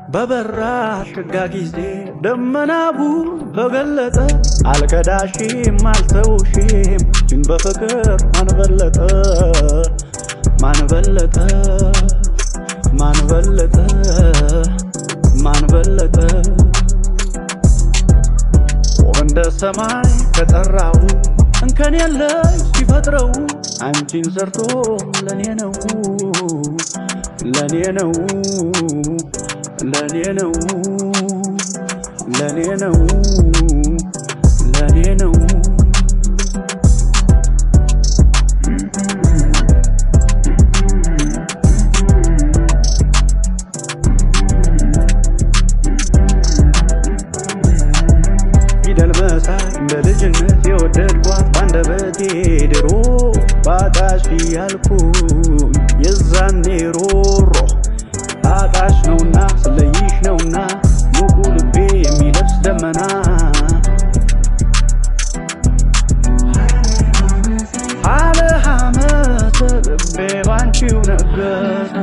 በበራሽ ጋጊዜ ደመናቡ በገለጠ አልከዳሽም አልተውሽም ግን በፍቅር ማንበለጠ ማንበለጠ ማንበለጠ ማንበለጠ ወንደ ሰማይ ከጠራው እንከን የለሽ ሲፈጥረው አንቺን ሰርቶ ለኔ ነው ለኔ ነው ለኔ ነው ለኔ ነው ለኔ ነው ፊደል መሳይ እንደ ልጅነት የወደድኳት ባንደበቴ ድሮ ባጣሽ ያልኩኝ የዛኔ ሮሮ አጣሽ ነውና ስለይሽ ነውና ሙቁ ልቤ የሚለብስ ደመና አለ ሐመተ ልቤ ባንቺው ነገሰ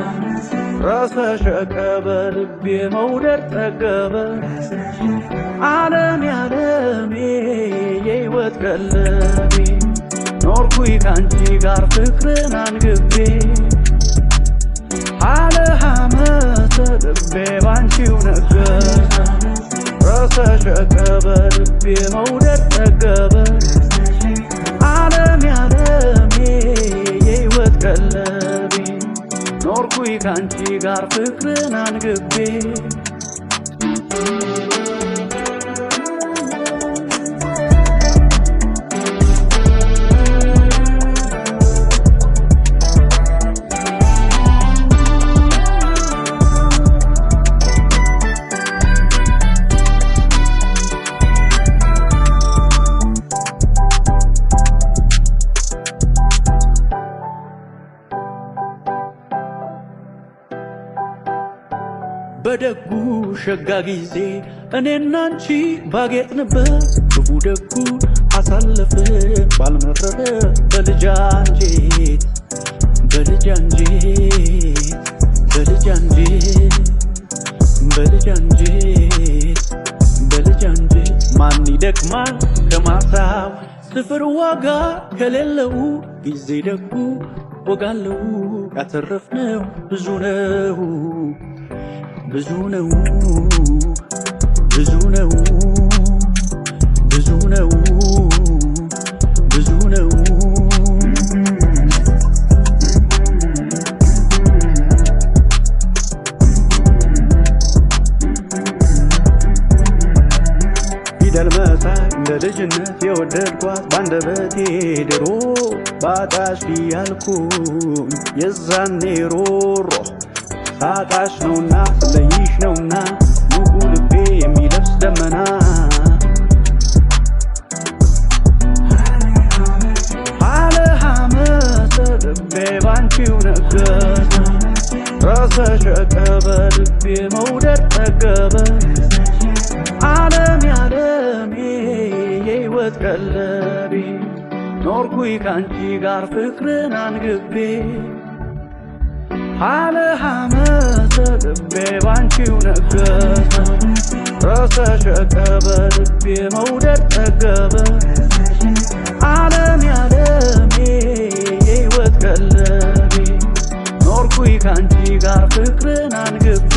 ረሰሸቀበ ልቤ መውደድ ጠገበ ዓለም ያለሜ የሕይወት ቀለቤ ኖርኩኝ ካንቺ ጋር ፍቅርን አንግቤ አለ ሐመተ ልቤ ባንቺው ነገሰ ረሰሸቀበ ልቤ መውደድ ጠገበ ዓለም ያለሜ የሕይወት ቀለቤ ኖርኩኝ ካንቺ ጋር ፍቅርን አንግቤ በደጉ ሸጋ ጊዜ እኔና አንቺ ባጌጥንበት ክፉ ደጉ አሳለፍን ባልመረረ በልጅ አንጀት በልጅ አንጀት በልጅ አንጀት በልጅ አንጀት በልጅ አንጀት ማን ይደክማል ከማሳው ስፍር ዋጋ ከሌለው ጊዜ ደጉ ወጋለው ያተረፍነው ብዙ ነው ብዙ ነው ብዙ ነው ብዙ ነው ብዙ ነው ፊደል መሳይ እንደ ልጅነት የወደድኳት ባንደበቴ ድሮ ባጣሽ ያልኩኝ የዛኔ ሮሮ ሳጣሽ ነውና ስለይሽ ነውና ሙቁ ልቤ የሚለብስ ደመና አለ ሐመተ ልቤ ባንቺው ነገሰ ረሰሸቀበ ልቤ መውደድ ጠገበ ዓለም ያለሜ የሕይወት ቀለቤ ኖርኩኝ ካንቺ ጋር ፍቅርን አንግቤ አለ ሐመተ ልቤ ባንቺው ነገሰ ረሰሸቀበ ልቤ መውደድ ጠገበ ዓለም ያለሜ የሕይወት ቀለቤ ኖርኩኝ ካንቺ ጋር ፍቅርን አንግቤ